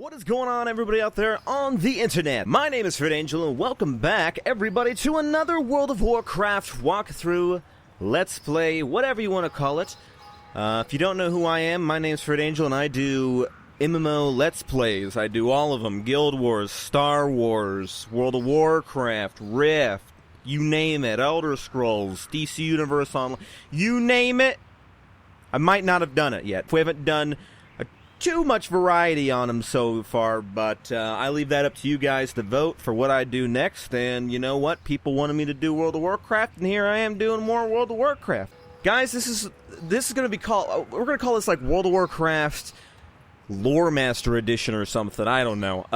What is going on, everybody out there on the internet? My name is FearedDemon, and welcome back, everybody, to another World of Warcraft walkthrough, let's play, whatever you want to call it. If you don't know who I am, my name is FearedDemon, and I do MMO Let's Plays. I do all of them: Guild Wars, Star Wars, World of Warcraft, Rift, you name it, Elder Scrolls, DC Universe Online, you name it. I might not have done it yet. We haven't done too much variety on them so far, but I leave that up to you guys to vote for what I do next. And you know what? People wanted me to do World of Warcraft, and here I am doing more World of Warcraft. Guys, this is going to be called, we're going to call this like World of Warcraft Lore Master Edition or something. I don't know.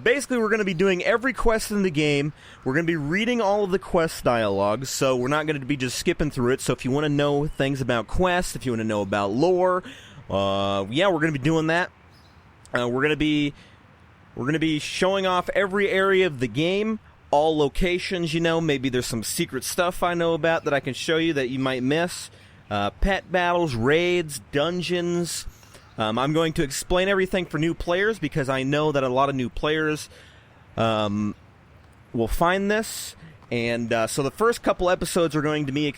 Basically, we're going to be doing every quest in the game. We're going to be reading all of the quest dialogues, so we're not going to be just skipping through it. So if you want to know things about quests, if you want to know about lore, yeah, we're going to be doing that. We're going to be showing off every area of the game, all locations, you know. Maybe there's some secret stuff I know about that I can show you that you might miss. Pet battles, raids, dungeons. I'm going to explain everything for new players because I know that a lot of new players will find this. And so the first couple episodes are going to be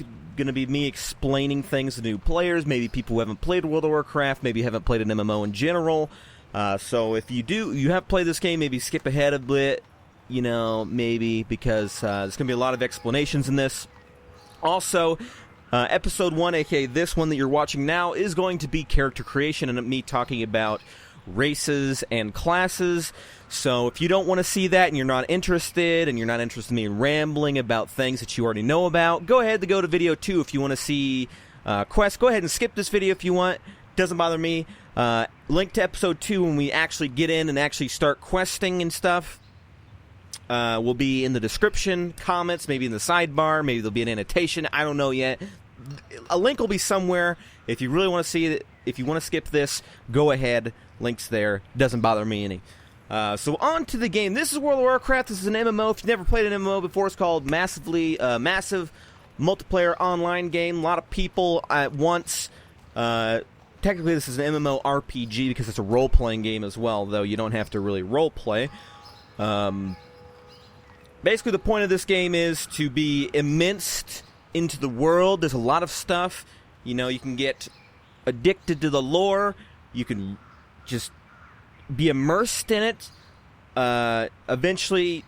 me explaining things to new players, maybe people who haven't played World of Warcraft, maybe haven't played an MMO in general. So if you have played this game, maybe skip ahead a bit, you know, maybe, because there's going to be a lot of explanations in this. Also, episode 1, aka this one that you're watching now, is going to be character creation and me talking about races and classes. So if you don't want to see that and you're not interested in me rambling about things that you already know about, go ahead to go to video 2 if you want to see quests. Go ahead and skip this video if you want. Doesn't bother me. Link to episode 2 when we actually get in and actually start questing and stuff will be in the description, comments, maybe in the sidebar, maybe there'll be an annotation. I don't know yet. A link will be somewhere. If you really want to see it, if you want to skip this, go ahead. Link's there. Doesn't bother me any. So on to the game. This is World of Warcraft. This is an MMO. If you've never played an MMO before, it's called massive multiplayer online game. A lot of people at once. Technically, this is an MMO RPG because it's a role-playing game as well, though you don't have to really role-play. Basically, the point of this game is to be immersed into the world. There's a lot of stuff. You know, you can get addicted to the lore. You can just be immersed in it. Eventually,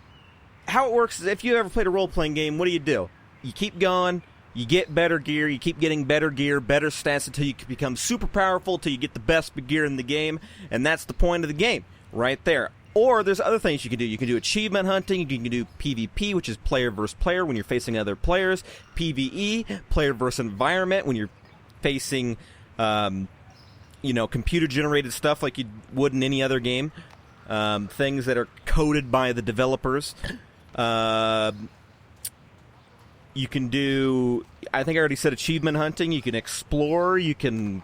how it works is if you ever played a role-playing game, what do? You keep going, you get better gear, you keep getting better gear, better stats until you become super powerful, until you get the best gear in the game, and that's the point of the game, right there. Or there's other things you can do. You can do achievement hunting, you can do PvP, which is player versus player when you're facing other players, PvE, player versus environment, when you're facing you know, computer-generated stuff like you would in any other game. Things that are coded by the developers. You can do, I think I already said achievement hunting. You can explore. You can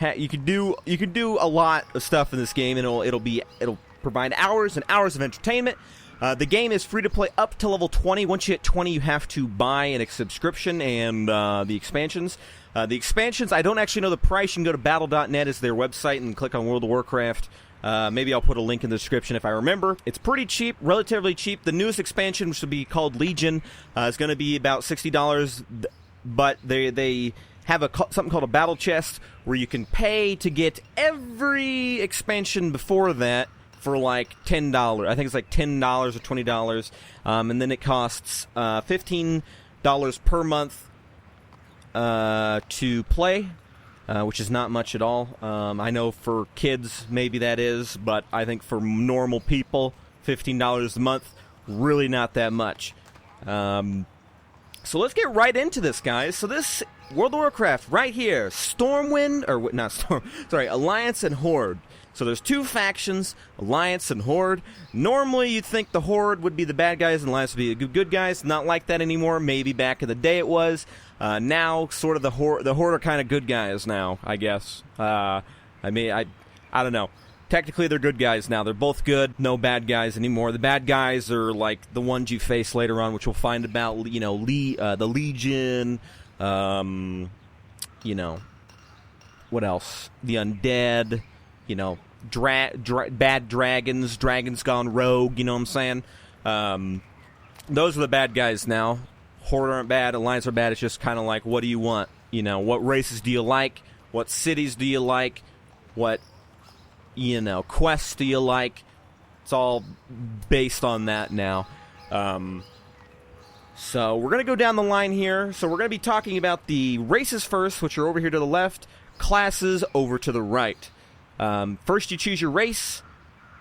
do a lot of stuff in this game, and it'll provide hours and hours of entertainment. The game is free to play up to level 20. Once you hit 20, you have to buy a subscription and the expansions. The expansions, I don't actually know the price. You can go to battle.net as their website and click on World of Warcraft. Maybe I'll put a link in the description if I remember. It's pretty cheap, relatively cheap. The newest expansion, which will be called Legion, is going to be about $60, but they have something called a battle chest where you can pay to get every expansion before that for like $10. I think it's like $10 or $20, and then it costs $15 per month to play, which is not much at all. I know for kids maybe that is, but I think for normal people, $15 a month, really not that much. So let's get right into this, guys. So this World of Warcraft right here, Stormwind, or not Storm, sorry, Alliance and Horde. So there's two factions, Alliance and Horde. Normally you'd think the Horde would be the bad guys and Alliance would be the good guys. Not like that anymore. Maybe back in the day it was. Now, sort of the Horde are kind of good guys now, I guess. I don't know. Technically they're good guys now. They're both good. No bad guys anymore. The bad guys are like the ones you face later on, which we'll find about, you know, the Legion, you know, what else? The undead, you know, bad dragons, dragons gone rogue, you know what I'm saying? Those are the bad guys now. Horde aren't bad, Alliance are bad. It's just kind of like, what do you want? You know, what races do you like? What cities do you like? What, you know, quests do you like? It's all based on that now. So we're going to go down the line here. So we're going to be talking about the races first, which are over here to the left, classes over to the right. First you choose your race.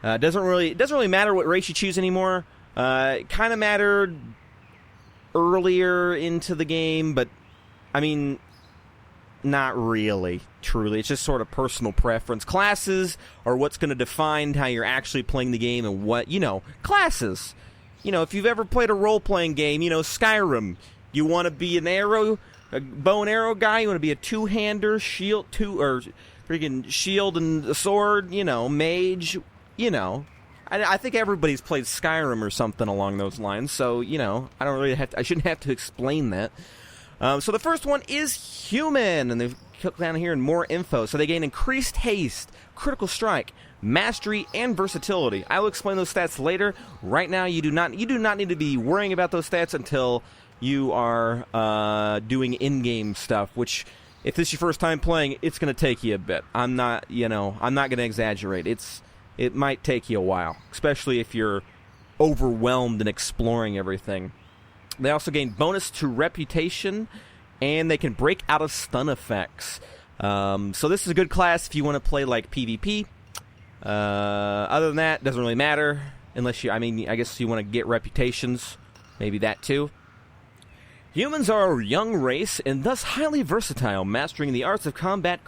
It doesn't really matter what race you choose anymore. It kind of mattered earlier into the game, but I mean, not really, truly. It's just sort of personal preference. Classes are what's going to define how you're actually playing the game and what, you know, classes. You know, if you've ever played a role-playing game, you know, Skyrim, you want to be a bow and arrow guy, you want to be a two-hander, shield and a sword, you know, mage, you know. I think everybody's played Skyrim or something along those lines, so, you know, I shouldn't have to explain that. So the first one is human, and they've clicked down here in more info. So they gain increased haste, critical strike, mastery, and versatility. I will explain those stats later. Right now, you do not need to be worrying about those stats until you are doing in-game stuff, which, if this is your first time playing, it's going to take you a bit. I'm not going to exaggerate. It might take you a while, especially if you're overwhelmed in exploring everything. They also gain bonus to reputation, and they can break out of stun effects. So this is a good class if you want to play like PvP. Other than that, doesn't really matter, unless I guess you want to get reputations, maybe that too. Humans are a young race and thus highly versatile, mastering the arts of combat,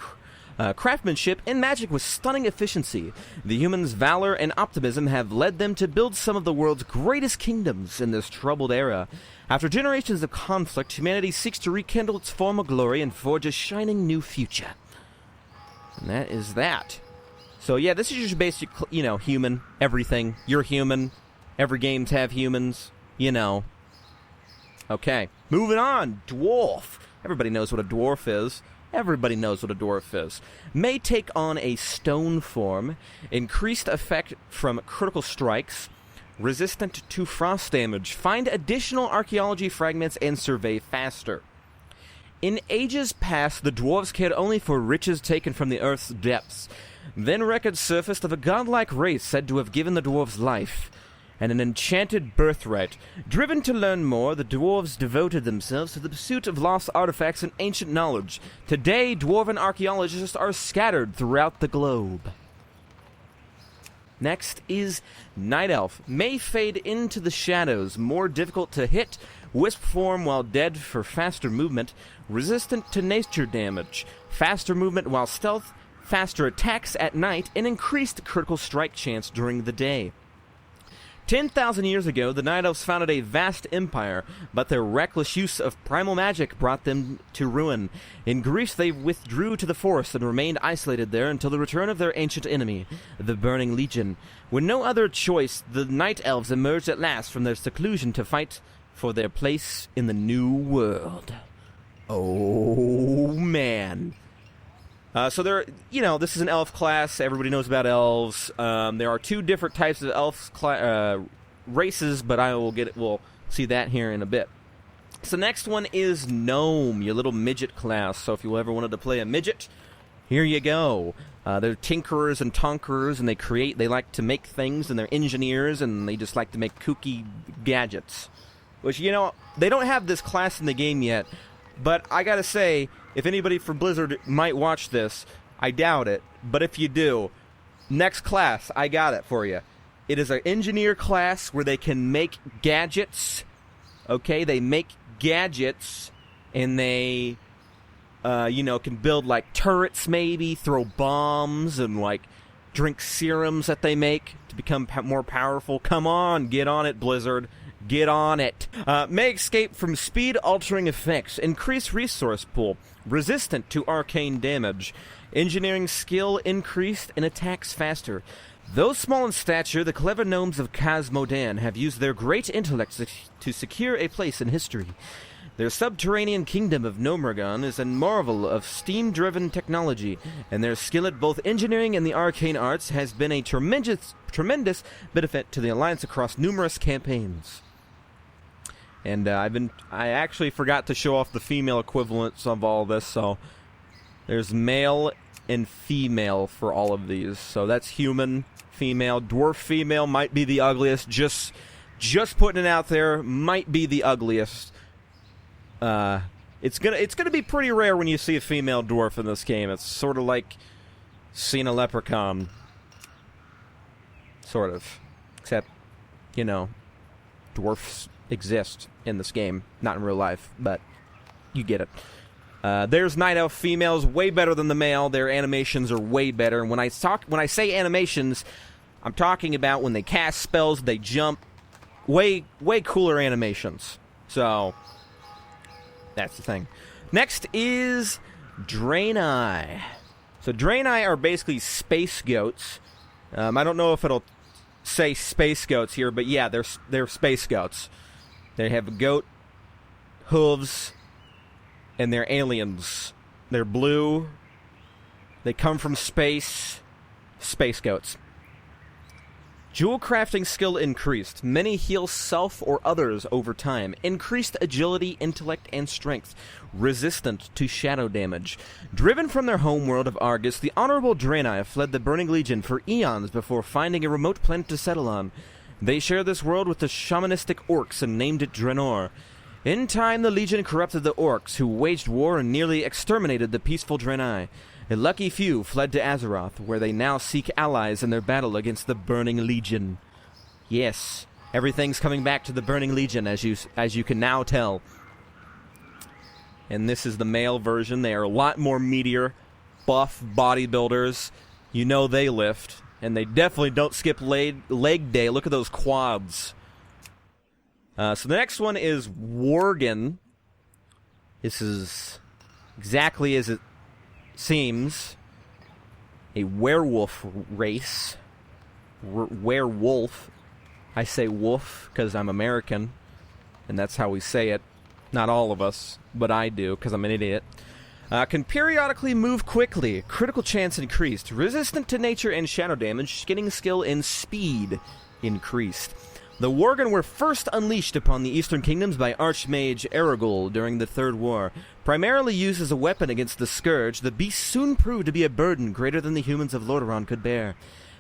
craftsmanship, and magic with stunning efficiency. The humans' valor and optimism have led them to build some of the world's greatest kingdoms in this troubled era. After generations of conflict, humanity seeks to rekindle its former glory and forge a shining new future. And that is that. So yeah, this is just basic, you know, human, everything. You're human. Every games have humans, you know. Okay, moving on. Dwarf. Everybody knows what a dwarf is. Everybody knows what a dwarf is. May take on a stone form, increased effect from critical strikes, resistant to frost damage, find additional archaeology fragments, and survey faster. In ages past, the dwarves cared only for riches taken from the earth's depths. Then records surfaced of a godlike race said to have given the dwarves life and an enchanted birthright. Driven to learn more, the dwarves devoted themselves to the pursuit of lost artifacts and ancient knowledge. Today, dwarven archaeologists are scattered throughout the globe. Next is Night Elf. May fade into the shadows, more difficult to hit, wisp form while dead for faster movement, resistant to nature damage, faster movement while stealth, faster attacks at night, and increased critical strike chance during the day. 10,000 years ago, the Night Elves founded a vast empire, but their reckless use of primal magic brought them to ruin. In grief, they withdrew to the forest and remained isolated there until the return of their ancient enemy, the Burning Legion. With no other choice, the Night Elves emerged at last from their seclusion to fight for their place in the new world. Oh, man. So there, you know, this is an elf class. Everybody knows about elves. There are two different types of elf races, but we'll see that here in a bit. So next one is gnome, your little midget class. So if you ever wanted to play a midget, here you go. They're tinkerers and tonkerers, and they like to make things, and they're engineers, and they just like to make kooky gadgets. Which, you know, they don't have this class in the game yet, but I gotta say, if anybody from Blizzard might watch this, I doubt it, but if you do, next class, I got it for you. It is an engineer class where they can make gadgets, okay? They make gadgets, and they, can build, like, turrets maybe, throw bombs, and, like, drink serums that they make to become more powerful. Come on, get on it, Blizzard. Get on it. May escape from speed-altering effects, increase resource pool, resistant to arcane damage, engineering skill increased, and attacks faster. Though small in stature, the clever gnomes of Kaz Modan have used their great intellect to secure a place in history. Their subterranean kingdom of Nomergon is a marvel of steam-driven technology, and their skill at both engineering and the arcane arts has been a tremendous benefit to the Alliance across numerous campaigns. And I actually forgot to show off the female equivalents of all this, so there's male and female for all of these. So that's human, female, dwarf female might be the ugliest. Just putting it out there, might be the ugliest. It's gonna be pretty rare when you see a female dwarf in this game. It's sort of like seeing a leprechaun, sort of. Except, you know, dwarfs exist in this game, not in real life, but you get it. There's Night Elf females, way better than the male. Their animations are way better. And when I say animations, I'm talking about when they cast spells, they jump. Way cooler animations. So that's the thing. Next is Draenei. So Draenei are basically space goats. I don't know if it'll say space goats here, but yeah, they're space goats. They have goat hooves, and they're aliens. They're blue. They come from space. Space goats. Jewelcrafting skill increased. Many heal self or others over time. Increased agility, intellect, and strength. Resistant to shadow damage. Driven from their homeworld of Argus, the honorable Draenei fled the Burning Legion for eons before finding a remote planet to settle on. They share this world with the shamanistic orcs and named it Draenor. In time, the Legion corrupted the orcs, who waged war and nearly exterminated the peaceful Draenei. A lucky few fled to Azeroth, where they now seek allies in their battle against the Burning Legion. Yes, everything's coming back to the Burning Legion, as you can now tell. And this is the male version. They are a lot more meatier, buff bodybuilders. You know they lift, and they definitely don't skip leg day. Look at those quads. So the next one is Worgen. This is exactly as it seems. A werewolf race. Werewolf. I say wolf because I'm American, and that's how we say it. Not all of us, but I do because I'm an idiot. Can periodically move quickly. Critical chance increased. Resistant to nature and shadow damage. Skinning skill and speed increased. The Worgen were first unleashed upon the Eastern Kingdoms by Archmage Erigol during the Third War. Primarily used as a weapon against the Scourge, the beast soon proved to be a burden greater than the humans of Lordaeron could bear.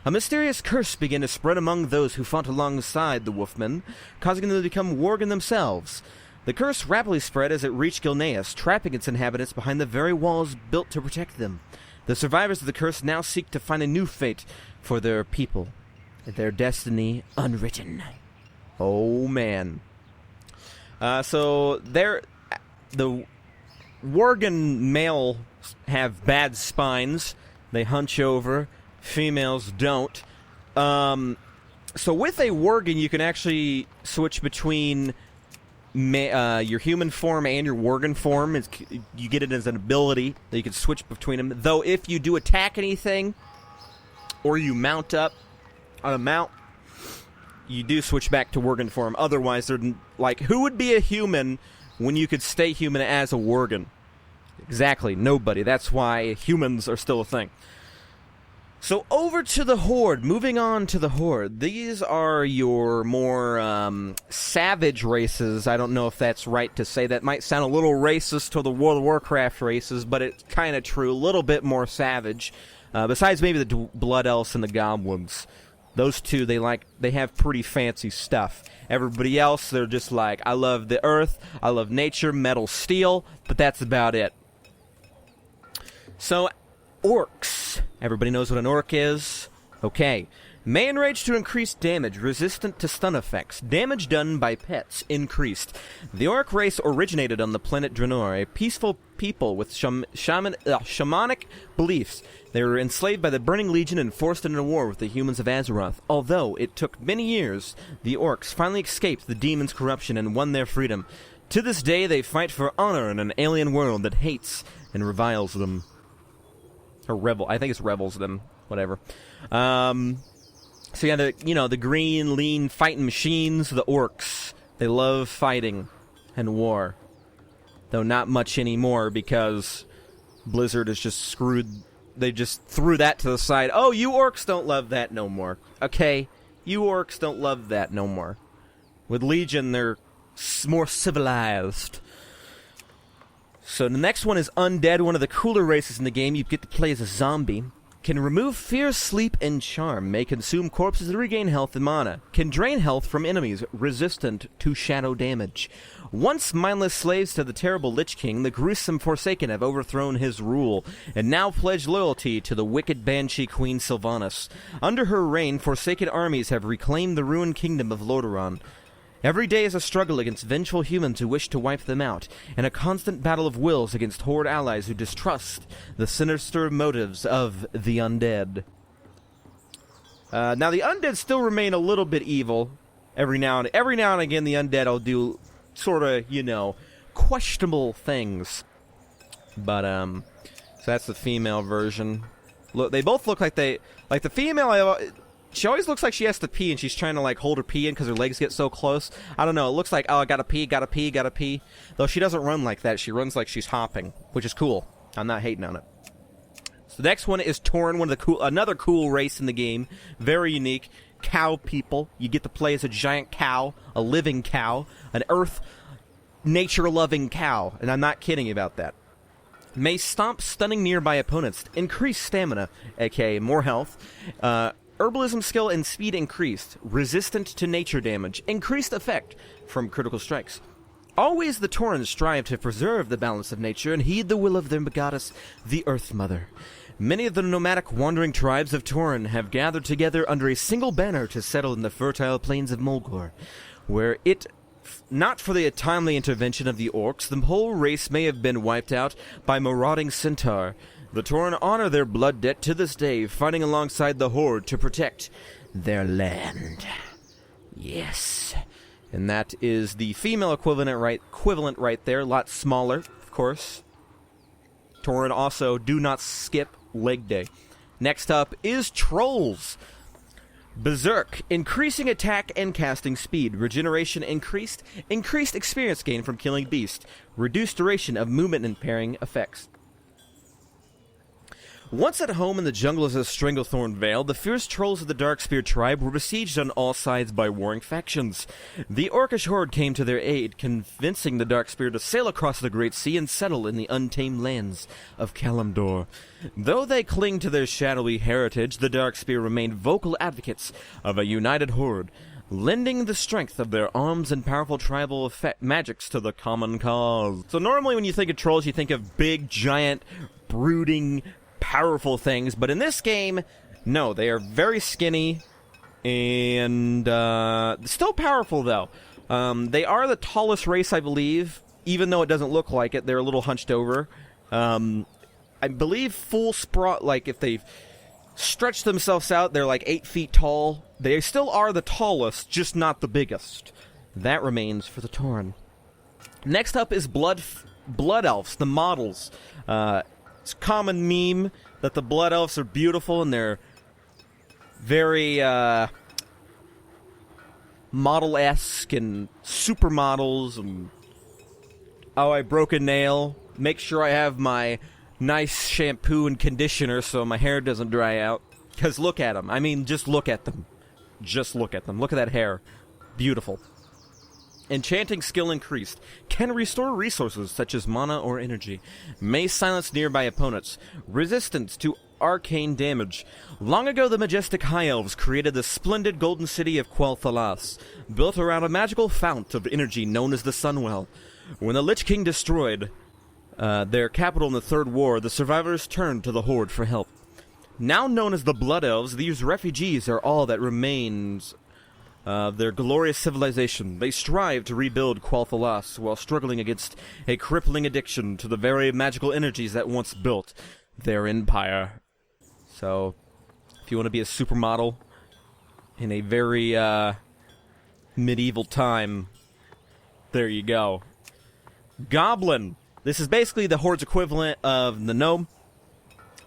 A mysterious curse began to spread among those who fought alongside the Wolfmen, causing them to become Worgen themselves. The curse rapidly spread as it reached Gilneas, trapping its inhabitants behind the very walls built to protect them. The survivors of the curse now seek to find a new fate for their people, their destiny unwritten. Oh, man. So, the Worgen male have bad spines. They hunch over. Females don't. So, with a Worgen, you can actually switch between your human form and your Worgen form. You get it as an ability that you can switch between them. Though, if you do attack anything, or you mount up on a mount, you do switch back to Worgen form. Otherwise, they're like, who would be a human when you could stay human as a Worgen? Exactly, nobody. That's why humans are still a thing. So over to the Horde. Moving on to the Horde. These are your more savage races. I don't know if that's right to say. That might sound a little racist to the World of Warcraft races, but it's kind of true. A little bit more savage. Besides maybe the Blood Elves and the Goblins. Those two, they have pretty fancy stuff. Everybody else, they're just like, I love the earth, I love nature, metal, steel, but that's about it. So, orcs. Everybody knows what an orc is? Okay. May enrage to increase damage, resistant to stun effects. Damage done by pets increased. The orc race originated on the planet Draenor, a peaceful people with shamanic beliefs. They were enslaved by the Burning Legion and forced into war with the humans of Azeroth. Although it took many years, the orcs finally escaped the demon's corruption and won their freedom. To this day, they fight for honor in an alien world that hates and reviles them. Or I think it's revels them. Whatever. So yeah, the green, lean, fighting machines, the orcs. They love fighting and war. Though not much anymore because Blizzard is just screwed. They just threw that to the side. Oh, you orcs don't love that no more. Okay, you orcs don't love that no more. With Legion, they're more civilized. So the next one is Undead, one of the cooler races in the game. You get to play as a zombie. Can remove fear, sleep, and charm. May consume corpses to regain health and mana. Can drain health from enemies resistant to shadow damage. Once mindless slaves to the terrible Lich King, the gruesome Forsaken have overthrown his rule, and now pledge loyalty to the wicked Banshee Queen Sylvanas. Under her reign, Forsaken armies have reclaimed the ruined kingdom of Lordaeron. Every day is a struggle against vengeful humans who wish to wipe them out, and a constant battle of wills against Horde allies who distrust the sinister motives of the undead. Now, the undead still remain a little bit evil. Every now and again, the undead will do sort of, you know, questionable things. But, so that's the female version. Look, they both look like the female, she always looks like she has to pee, and she's trying to, like, hold her pee in because her legs get so close. I don't know. It looks like, oh, I gotta pee. Though she doesn't run like that. She runs like she's hopping, which is cool. I'm not hating on it. So the next one is Tauren, another cool race in the game. Very unique. Cow people. You get to play as a giant cow, a living cow, an earth, nature-loving cow. And I'm not kidding about that. May stomp stunning nearby opponents. Increase stamina, aka more health. Herbalism skill and speed increased. Resistant to nature damage. Increased effect from critical strikes. Always the Taurens strive to preserve the balance of nature and heed the will of their goddess, the Earth Mother. Many of the nomadic wandering tribes of Tauren have gathered together under a single banner to settle in the fertile plains of Mulgore, where not for the timely intervention of the orcs, the whole race may have been wiped out by marauding centaur. The Tauren honor their blood debt to this day, fighting alongside the Horde to protect their land. Yes. And that is the female equivalent right there. A lot smaller, of course. Tauren also do not skip leg day. Next up is Trolls. Berserk. Increasing attack and casting speed. Regeneration increased. Increased experience gain from killing beasts. Reduced duration of movement impairing effects. Once at home in the jungles of Stranglethorn Vale, the fierce trolls of the Darkspear tribe were besieged on all sides by warring factions. The Orcish Horde came to their aid, convincing the Darkspear to sail across the Great Sea and settle in the untamed lands of Kalimdor. Though they cling to their shadowy heritage, the Darkspear remained vocal advocates of a united Horde, lending the strength of their arms and powerful tribal magics to the common cause. So normally when you think of trolls, you think of big, giant, brooding, powerful things, but in this game, no, they are very skinny and still powerful, though. They are the tallest race, I believe, even though it doesn't look like it. They're a little hunched over. I believe full sprawl, like if they stretch themselves out, they're like 8 feet tall. They still are the tallest, just not the biggest. That remains for the Tauren. Next up is Blood Elves, the models. It's a common meme that the Blood Elves are beautiful and they're very model-esque and supermodels. And oh, I broke a nail. Make sure I have my nice shampoo and conditioner so my hair doesn't dry out. Because look at them. I mean, just look at them. Just look at them. Look at that hair. Beautiful. Enchanting skill increased. Can restore resources such as mana or energy. May silence nearby opponents. Resistance to arcane damage. Long ago, the majestic High Elves created the splendid golden city of Quel'Thalas, built around a magical fount of energy known as the Sunwell. When the Lich King destroyed their capital in the Third War, the survivors turned to the Horde for help. Now known as the Blood Elves, these refugees are all that remains their glorious civilization. They strive to rebuild Quel'Thalas while struggling against a crippling addiction to the very magical energies that once built their empire. So, if you want to be a supermodel in a very medieval time, there you go. Goblin. This is basically the Horde's equivalent of the gnome.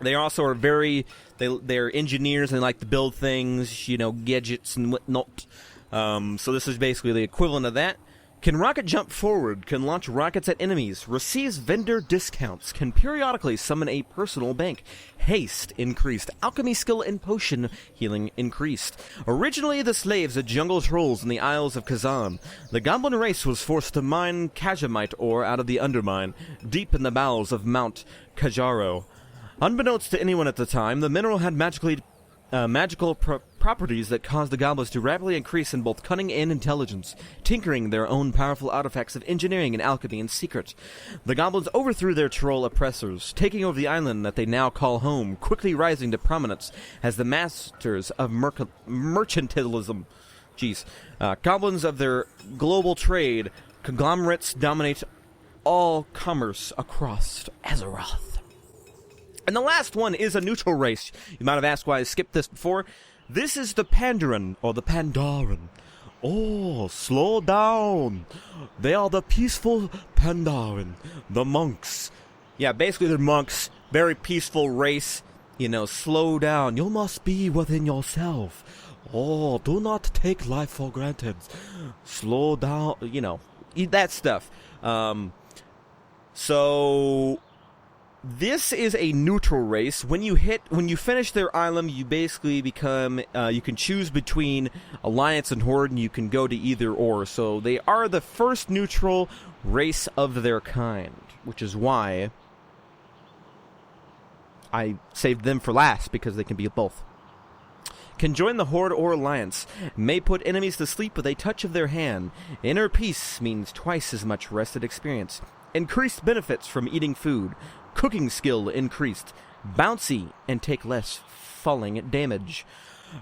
They also are they're engineers and they like to build things, you know, gadgets and whatnot. So this is basically the equivalent of that. Can rocket jump forward, can launch rockets at enemies, receives vendor discounts, can periodically summon a personal bank, haste increased, alchemy skill and potion healing increased. Originally the slaves of jungle trolls in the Isles of Kazan, the goblin race was forced to mine Kajamite ore out of the Undermine, deep in the bowels of Mount Kajaro. Unbeknownst to anyone at the time, the mineral had magical properties that caused the goblins to rapidly increase in both cunning and intelligence, tinkering their own powerful artifacts of engineering and alchemy in secret. The goblins overthrew their troll oppressors, taking over the island that they now call home, quickly rising to prominence as the masters of mercantilism. Goblins of their global trade, conglomerates dominate all commerce across Azeroth. And the last one is a neutral race. You might have asked why I skipped this before. This is the Pandaren, or the Pandaren. Oh, slow down. They are the peaceful Pandaren, the monks. Yeah, basically they're monks, very peaceful race. You know, slow down. You must be within yourself. Oh, do not take life for granted. Slow down, you know, that stuff. So this is a neutral race. When you finish their island, you basically become, you can choose between Alliance and Horde, and you can go to either or. So they are the first neutral race of their kind, which is why I saved them for last, because they can be both. Can join the Horde or Alliance. May put enemies to sleep with a touch of their hand. Inner peace means twice as much rested experience. Increased benefits from eating food. Cooking skill increased. Bouncy and take less falling damage.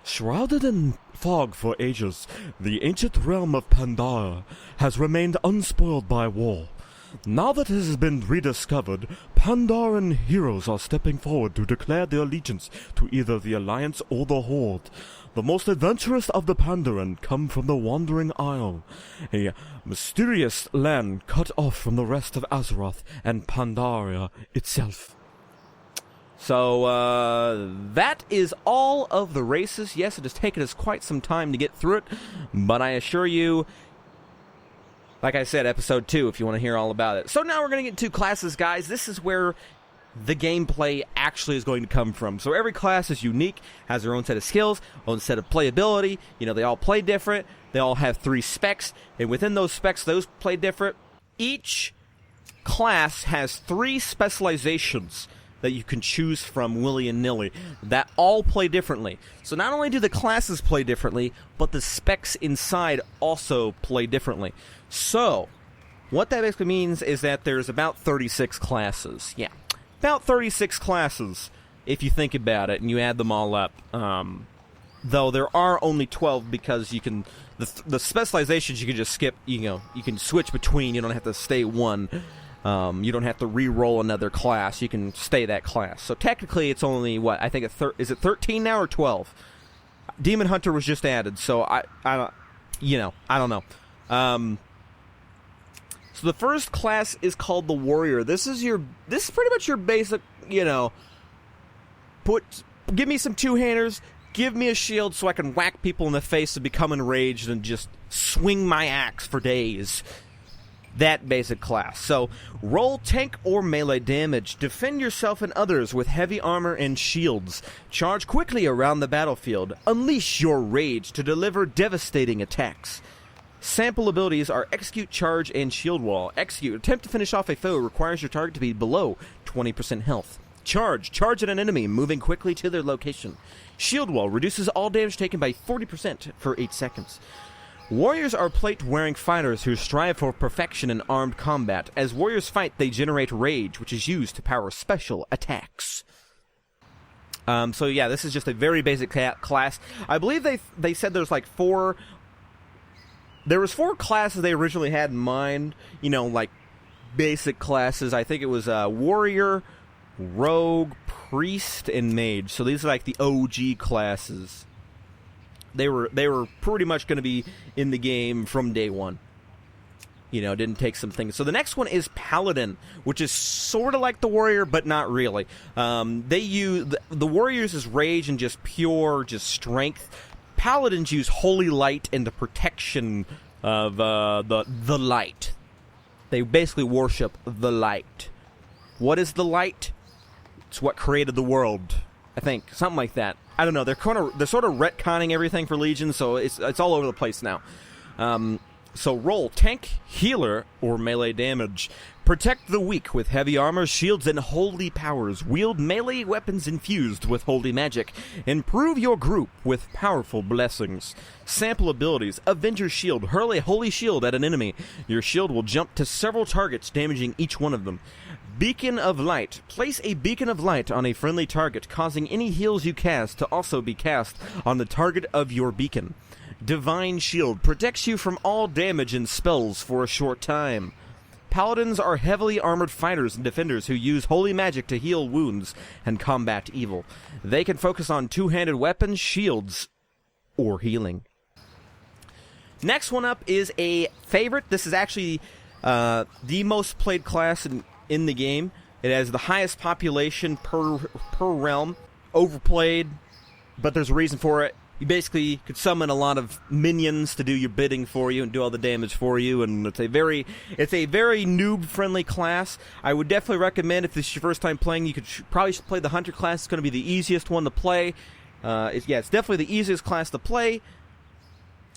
Shrouded in fog for ages, the ancient realm of Pandora has remained unspoiled by war. Now that it has been rediscovered, Pandaran heroes are stepping forward to declare their allegiance to either the Alliance or the Horde. The most adventurous of the Pandaran come from the Wandering Isle, a mysterious land cut off from the rest of Azeroth and Pandaria itself. So, that is all of the races. Yes, it has taken us quite some time to get through it, but I assure you, like I said, episode 2, if you want to hear all about it. So now we're going to get to classes, guys. This is where the gameplay actually is going to come from. So every class is unique, has their own set of skills, own set of playability. You know, they all play different. They all have 3 specs, and within those specs, those play different. Each class has 3 specializations that you can choose from willy-nilly that all play differently. So not only do the classes play differently, but the specs inside also play differently. So what that basically means is that there's about 36 classes. Yeah, about 36 classes if you think about it and you add them all up. Though there are only 12 because you can the specializations you can just skip. You know, you can switch between. You don't have to stay one. You don't have to re-roll another class. You can stay that class. So technically, it's only what I think. Is it 13 now or 12? Demon Hunter was just added, so I don't know. So the first class is called the Warrior. This is pretty much your basic. You know, give me some two-handers. Give me a shield so I can whack people in the face and become enraged and just swing my axe for days. That basic class. So, roll tank or melee damage. Defend yourself and others with heavy armor and shields. Charge quickly around the battlefield. Unleash your rage to deliver devastating attacks. Sample abilities are Execute, Charge, and Shield Wall. Execute. Attempt to finish off a foe requires your target to be below 20% health. Charge. Charge at an enemy, moving quickly to their location. Shield Wall reduces all damage taken by 40% for 8 seconds. Warriors are plate-wearing fighters who strive for perfection in armed combat. As warriors fight, they generate rage, which is used to power special attacks. So yeah, this is just a very basic class. I believe they said there's like 4... There was 4 classes they originally had in mind. You know, like basic classes. I think it was Warrior, Rogue, Priest, and Mage. So these are like the OG classes. They were pretty much going to be in the game from day one. You know, didn't take some things. So the next one is Paladin, which is sort of like the Warrior, but not really. They use the Warriors is rage and just pure, just strength. Paladins use Holy Light and the protection of the light. They basically worship the light. What is the light? It's what created the world, I think, something like that. I don't know. They're sort of retconning everything for Legion, so it's all over the place now. So roll tank, healer, or melee damage. Protect the weak with heavy armor, shields, and holy powers. Wield melee weapons infused with holy magic. Improve your group with powerful blessings. Sample abilities. Avenger shield. Hurl a holy shield at an enemy. Your shield will jump to several targets, damaging each one of them. Beacon of Light. Place a beacon of light on a friendly target, causing any heals you cast to also be cast on the target of your beacon. Divine Shield. Protects you from all damage and spells for a short time. Paladins are heavily armored fighters and defenders who use holy magic to heal wounds and combat evil. They can focus on two-handed weapons, shields, or healing. Next one up is a favorite. This is actually the most played class in the game. It has the highest population per realm. Overplayed, but there's a reason for it. You basically could summon a lot of minions to do your bidding for you and do all the damage for you, and it's a very noob-friendly class. I would definitely recommend, if this is your first time playing, you could probably play the Hunter class. It's going to be the easiest one to play. It's definitely the easiest class to play,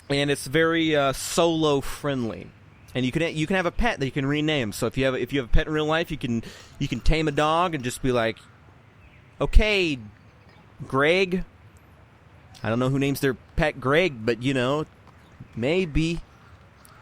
and it's very solo-friendly. And you can have a pet that you can rename. So if you have a pet in real life, you can tame a dog and just be like, okay, Greg. I don't know who names their pet Greg, but, maybe.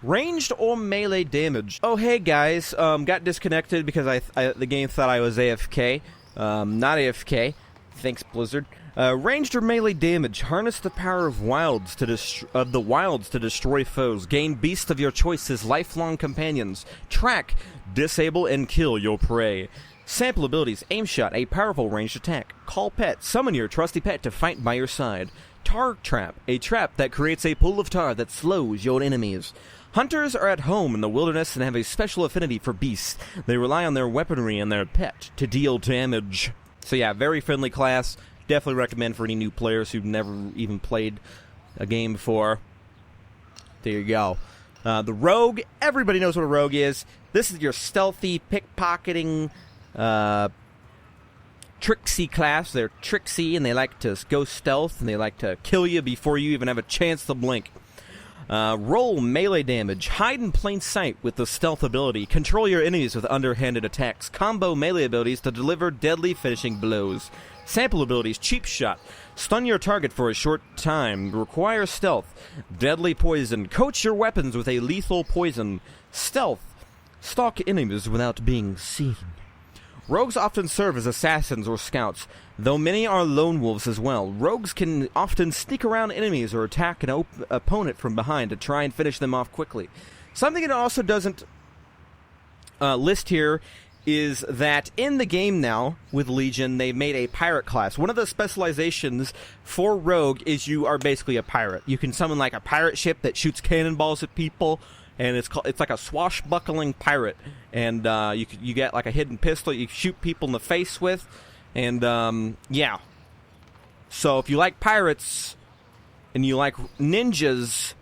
Ranged or melee damage. Oh, hey, guys. Got disconnected because the game thought I was AFK. Not AFK. Thanks, Blizzard. Ranged or melee damage. Harness the power of the wilds to destroy foes. Gain beasts of your choice as lifelong companions. Track, disable, and kill your prey. Sample abilities. Aim shot, a powerful ranged attack. Call pet. Summon your trusty pet to fight by your side. Tar trap, a trap that creates a pool of tar that slows your enemies. Hunters are at home in the wilderness and have a special affinity for beasts. They rely on their weaponry and their pet to deal damage. So yeah, very friendly class. Definitely recommend for any new players who've never even played a game before. There you go. The rogue, everybody knows what a rogue is. This is your stealthy, pickpocketing, tricksy class. They're tricksy and they like to go stealth and they like to kill you before you even have a chance to blink. Roll melee damage. Hide in plain sight with the stealth ability. Control your enemies with underhanded attacks. Combo melee abilities to deliver deadly finishing blows. Sample abilities. Cheap shot. Stun your target for a short time. Require stealth. Deadly poison. Coat your weapons with a lethal poison. Stealth. Stalk enemies without being seen. Rogues often serve as assassins or scouts, though many are lone wolves as well. Rogues can often sneak around enemies or attack an opponent from behind to try and finish them off quickly. Something it also doesn't list here is that in the game now, with Legion, they made a pirate class. One of the specializations for Rogue is you are basically a pirate. You can summon like a pirate ship that shoots cannonballs at people, and it's like a swashbuckling pirate, and you get like a hidden pistol you shoot people in the face with, and yeah. So if you like pirates and you like ninjas,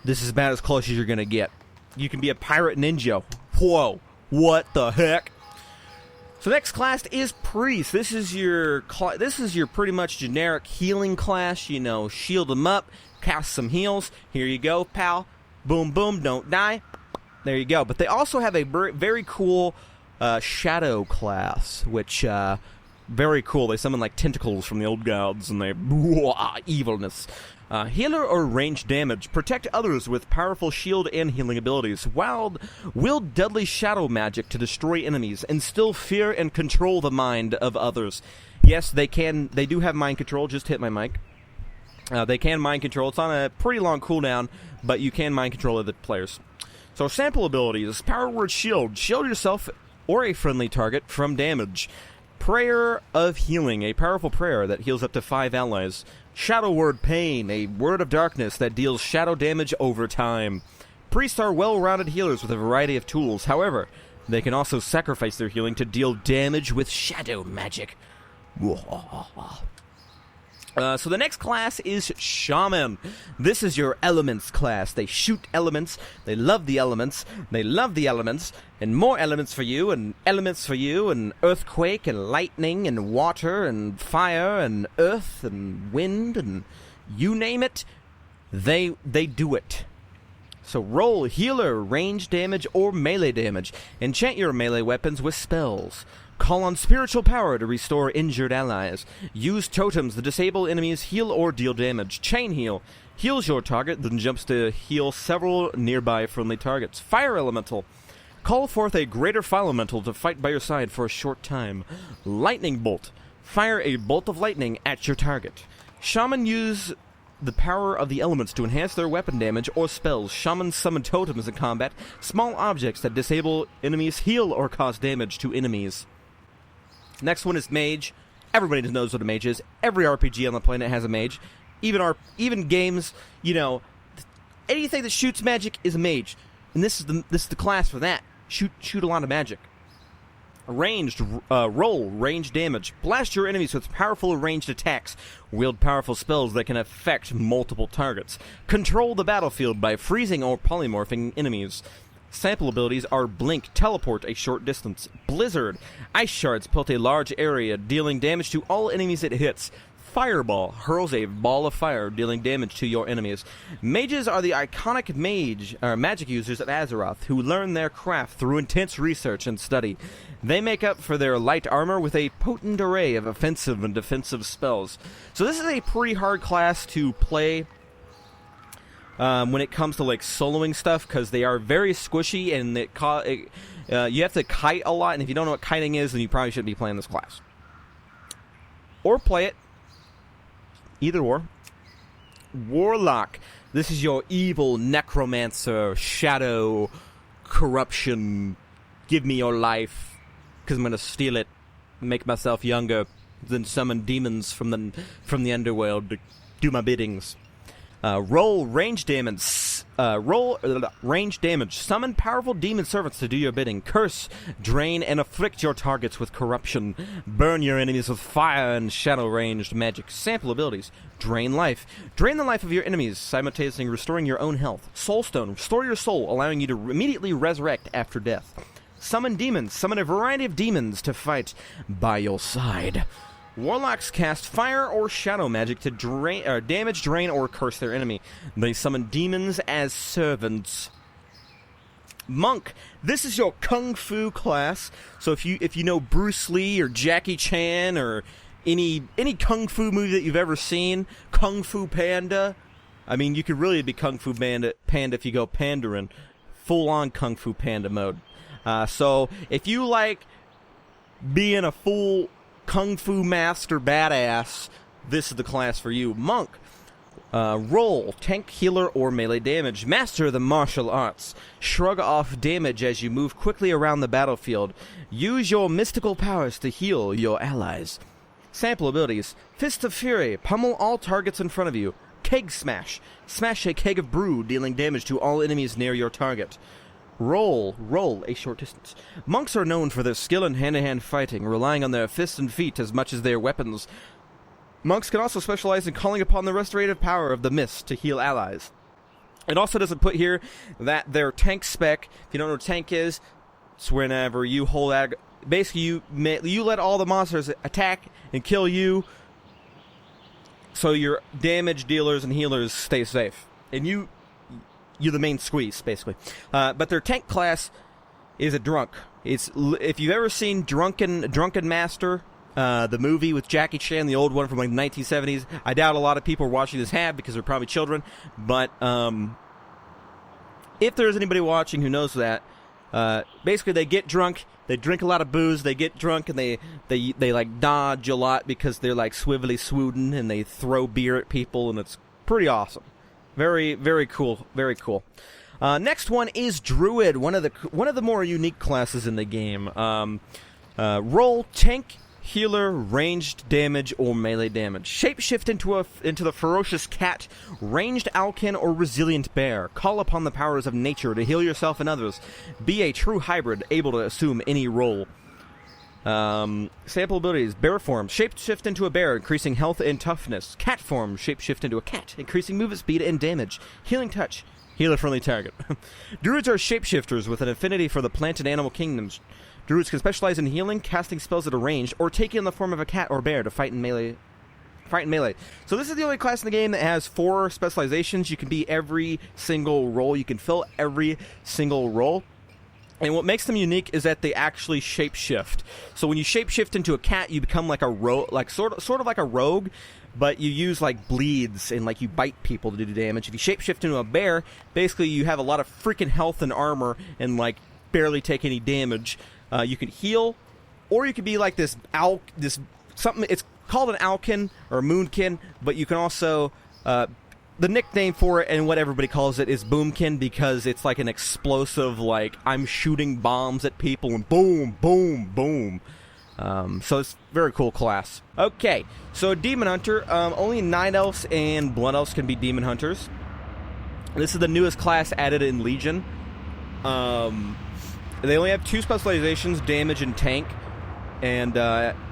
this is about as close as you're gonna get. You can be a pirate ninja. Whoa, what the heck? So next class is priest. This is your pretty much generic healing class. Shield them up, cast some heals. Here you go, pal. Boom, boom, don't die. There you go. But they also have a very cool shadow class, which, very cool. They summon, like, tentacles from the old gods, and they... evilness. Healer or range damage. Protect others with powerful shield and healing abilities. Wield deadly shadow magic to destroy enemies. Instill fear and control the mind of others. Yes, they do have mind control. Just hit my mic. They can mind control. It's on a pretty long cooldown, but you can mind control other players. So sample abilities. Power word shield. Shield yourself or a friendly target from damage. Prayer of healing. A powerful prayer that heals up to 5 allies. Shadow word pain. A word of darkness that deals shadow damage over time. Priests are well-rounded healers with a variety of tools. However, they can also sacrifice their healing to deal damage with shadow magic. So the next class is Shaman. This is your elements class. They shoot elements. They love the elements. They love the elements. And more elements for you, and elements for you, and earthquake, and lightning, and water, and fire, and earth, and wind, and you name it, they do it. So roll healer, range damage, or melee damage. Enchant your melee weapons with spells. Call on spiritual power to restore injured allies. Use totems to disable enemies, heal or deal damage. Chain heal. Heals your target, then jumps to heal several nearby friendly targets. Fire elemental. Call forth a greater fire elemental to fight by your side for a short time. Lightning bolt. Fire a bolt of lightning at your target. Shaman use the power of the elements to enhance their weapon damage or spells. Shamans summon totems in combat. Small objects that disable enemies, heal or cause damage to enemies. Next one is Mage. Everybody knows what a mage is. Every RPG on the planet has a mage. Even games, you know, anything that shoots magic is a mage. And this is the class for that. Shoot a lot of magic. Ranged, roll, range damage. Blast your enemies with powerful ranged attacks. Wield powerful spells that can affect multiple targets. Control the battlefield by freezing or polymorphing enemies. Sample abilities are Blink, Teleport a short distance. Blizzard, Ice Shards pelt a large area, dealing damage to all enemies it hits. Fireball hurls a ball of fire, dealing damage to your enemies. Mages are the iconic magic users of Azeroth, who learn their craft through intense research and study. They make up for their light armor with a potent array of offensive and defensive spells. So this is a pretty hard class to play when it comes to like soloing stuff, because they are very squishy, and you have to kite a lot, and if you don't know what kiting is, then you probably shouldn't be playing this class. Or play it. Either or. Warlock. This is your evil necromancer, shadow, corruption, give me your life, because I'm going to steal it, make myself younger, then summon demons from the underworld to do my biddings. Roll range damage. Range damage. Summon powerful demon servants to do your bidding. Curse, drain, and afflict your targets with corruption. Burn your enemies with fire and shadow-ranged magic. Sample abilities. Drain life. Drain the life of your enemies, simultaneously restoring your own health. Soulstone. Restore your soul, allowing you to immediately resurrect after death. Summon demons. Summon a variety of demons to fight by your side. Warlocks cast fire or shadow magic to damage, drain, or curse their enemy. They summon demons as servants. Monk. This is your kung fu class. So if you know Bruce Lee or Jackie Chan or any kung fu movie that you've ever seen, Kung Fu Panda. I mean, you could really be Kung Fu Panda if you go pandering, full on Kung Fu Panda mode. So if you like being a full Kung Fu master badass, this is the class for you. Monk. Roll, tank, healer, or melee damage. Master the martial arts. Shrug off damage as you move quickly around the battlefield. Use your mystical powers to heal your allies. Sample abilities. Fist of Fury. Pummel all targets in front of you. Keg smash. Smash a keg of brew, dealing damage to all enemies near your target. Roll a short distance. Monks are known for their skill in hand-to-hand fighting, relying on their fists and feet as much as their weapons. Monks can also specialize in calling upon the restorative power of the mist to heal allies. It also doesn't put here that their tank spec, if you don't know what tank is, it's whenever you hold basically you let all the monsters attack and kill you, so your damage dealers and healers stay safe. And you're the main squeeze, basically. But their tank class is a drunk. If you've ever seen Drunken Master, the movie with Jackie Chan, the old one from like the 1970s, I doubt a lot of people watching this have, because they're probably children. But if there's anybody watching who knows that, basically they get drunk, they drink a lot of booze, they get drunk, and they like dodge a lot because they're like swivelly swooding, and they throw beer at people, and it's pretty awesome. Very, very cool. Very cool. Next one is Druid, one of the more unique classes in the game. Roll tank, healer, ranged damage, or melee damage. Shapeshift into the ferocious cat, ranged alkin, or resilient bear. Call upon the powers of nature to heal yourself and others. Be a true hybrid, able to assume any role. Sample abilities: bear form, shapeshift into a bear, increasing health and toughness. Cat form, shapeshift into a cat, increasing movement speed and damage. Healing touch, heal a friendly target. Druids are shapeshifters with an affinity for the plant and animal kingdoms. Druids can specialize in healing, casting spells at a range, or taking on the form of a cat or bear to fight in melee. So this is the only class in the game that has 4 specializations. You can be every single role. You can fill every single role. And what makes them unique is that they actually shapeshift. So when you shapeshift into a cat, you become like a sort of like a rogue, but you use like bleeds and like you bite people to do damage. If you shapeshift into a bear, basically you have a lot of freaking health and armor and like barely take any damage. You can heal, or you could be like this something. It's called an owlkin or a moonkin, but you can also the nickname for it and what everybody calls it is boomkin, because it's like an explosive, like I'm shooting bombs at people and boom, boom, boom. So it's a very cool class. Okay, so Demon Hunter, only Night Elves and Blood Elves can be Demon Hunters. This is the newest class added in Legion. They only have 2 specializations, damage and tank. And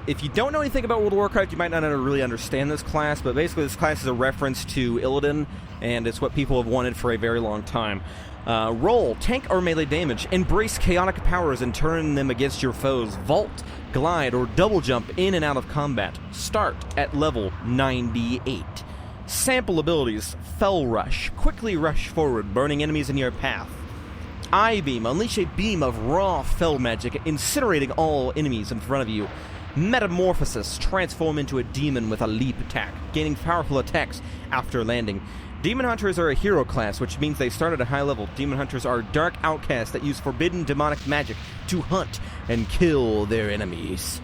if you don't know anything about World of Warcraft, you might not really understand this class, but basically this class is a reference to Illidan, and it's what people have wanted for a very long time. Roll, tank or melee damage, embrace chaotic powers and turn them against your foes, vault, glide, or double jump in and out of combat. Start at level 98. Sample abilities: Fell Rush, quickly rush forward, burning enemies in your path. I-Beam, unleash a beam of raw fell magic, incinerating all enemies in front of you. Metamorphosis, transform into a demon with a leap attack, gaining powerful attacks after landing. Demon Hunters are a hero class, which means they start at a high level. Demon Hunters are dark outcasts that use forbidden demonic magic to hunt and kill their enemies.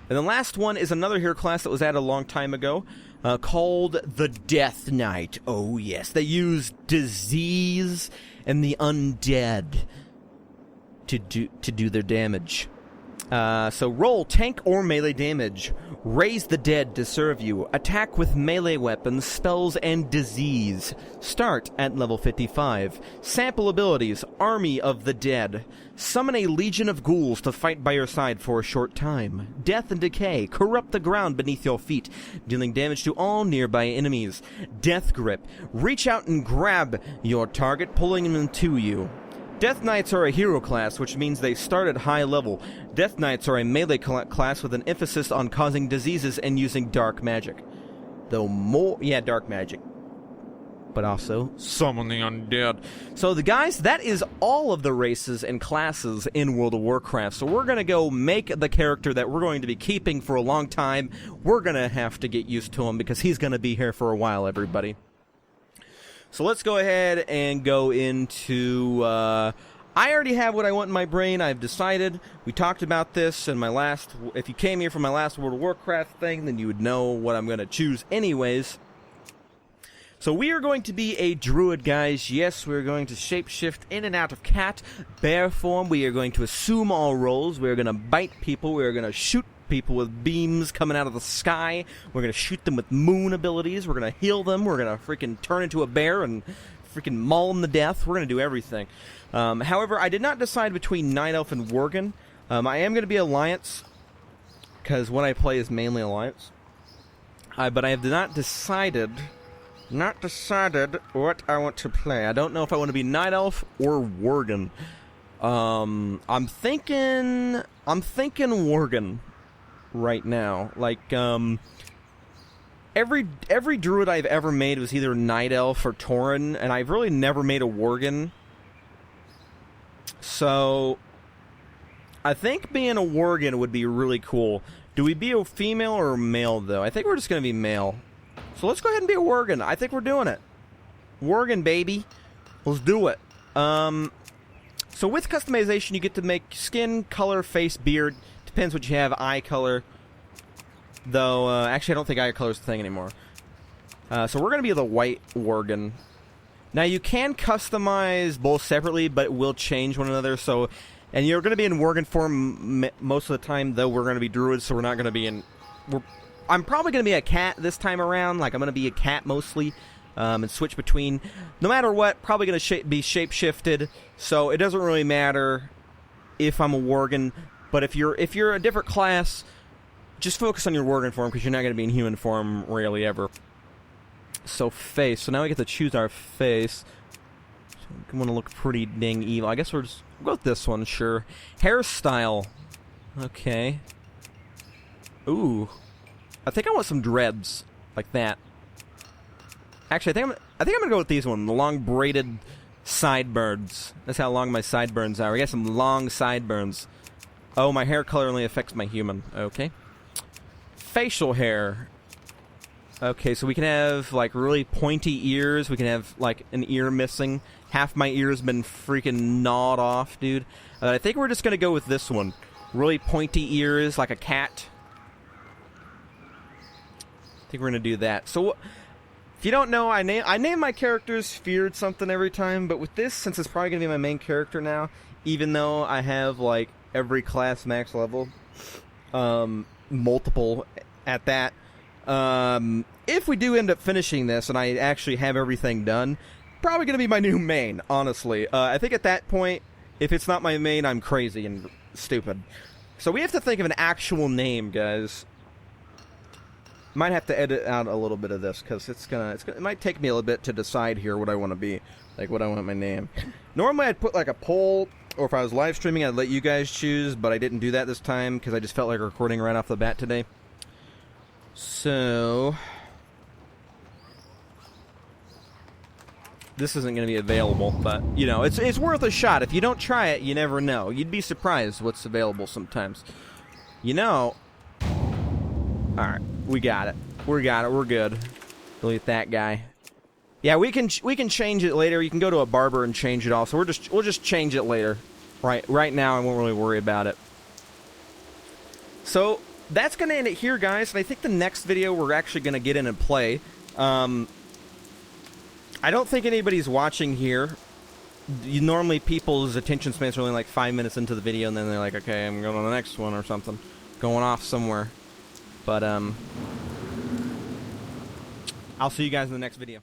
And the last one is another hero class that was added a long time ago, called the Death Knight. Oh yes, they use disease and the undead to do their damage. So roll tank or melee damage. Raise the dead to serve you. Attack with melee weapons, spells, and disease. Start at level 55. Sample abilities: Army of the Dead. Summon a legion of ghouls to fight by your side for a short time. Death and Decay. Corrupt the ground beneath your feet, dealing damage to all nearby enemies. Death Grip. Reach out and grab your target, pulling them to you. Death Knights are a hero class, which means they start at high level. Death Knights are a melee class with an emphasis on causing diseases and using dark magic. Dark magic. But also summon the undead. So that is all of the races and classes in World of Warcraft. So we're going to go make the character that we're going to be keeping for a long time. We're going to have to get used to him because he's going to be here for a while, everybody. So let's go ahead and go into, I already have what I want in my brain. I've decided. We talked about this in my last, if you came here from my last World of Warcraft thing, then you would know what I'm going to choose anyways. So we are going to be a druid, guys. Yes, we're going to shapeshift in and out of cat, bear form. We are going to assume all roles. We're going to bite people. We're going to shoot people with beams coming out of the sky. We're going to shoot them with moon abilities. We're going to heal them. We're going to freaking turn into a bear and freaking maul them to death. We're going to do everything. However, I did not decide between Night Elf and Worgen. I am going to be Alliance, because what I play is mainly Alliance. But I have not decided what I want to play. I don't know if I want to be Night Elf or Worgen. I'm thinking Worgen right now. Like, every druid I've ever made was either Night Elf or Tauren, and I've really never made a Worgen. So I think being a Worgen would be really cool. Do we be a female or a male, though? I think we're just going to be male. So let's go ahead and be a Worgen. I think we're doing it. Worgen, baby. Let's do it. So with customization, you get to make skin, color, face, beard. Depends what you have. Eye color. Though, actually, I don't think eye color is the thing anymore. So we're going to be the white Worgen. Now, you can customize both separately, but it will change one another. So, and you're going to be in Worgen form most of the time, though we're going to be druids, so we're not going to be in... I'm probably going to be a cat this time around. Like, I'm going to be a cat mostly, and switch between. No matter what, probably going to be shape-shifted, so it doesn't really matter if I'm a Worgen. But if you're a different class, just focus on your warden form, because you're not going to be in human form rarely ever. So face. So now we get to choose our face. So we want to look pretty dang evil. I guess we'll go with this one, sure. Hairstyle. Okay. Ooh. I think I want some dreads. Like that. Actually, I think I'm gonna go with these ones. The long braided sideburns. That's how long my sideburns are. We got some long sideburns. Oh, my hair color only affects my human. Okay. Facial hair. Okay, so we can have, like, really pointy ears. We can have, like, an ear missing. Half my ear's been freaking gnawed off, dude. I think we're just gonna go with this one. Really pointy ears, like a cat. I think we're gonna do that. So, if you don't know, I name my characters Feared something every time, but with this, since it's probably gonna be my main character now, even though I have, like, every class max level, multiple at that, if we do end up finishing this and I actually have everything done, probably going to be my new main, honestly. I think at that point, if it's not my main, I'm crazy and stupid. So we have to think of an actual name, guys. Might have to edit out a little bit of this, because it might take me a little bit to decide here what I want to be, like what I want my name. Normally I'd put like a poll, or if I was live streaming, I'd let you guys choose, but I didn't do that this time, because I just felt like recording right off the bat today. So, this isn't going to be available, but, you know, it's worth a shot. If you don't try it, you never know. You'd be surprised what's available sometimes. You know, alright, we got it. We're good. Delete that guy. Yeah, we can change it later. You can go to a barber and change it all. So we'll just change it later. Right now, I won't really worry about it. So that's going to end it here, guys. And I think the next video we're actually going to get in and play. I don't think anybody's watching here. Normally, people's attention spans are only like 5 minutes into the video, and then they're like, okay, I'm going to the next one or something. Going off somewhere. But, I'll see you guys in the next video.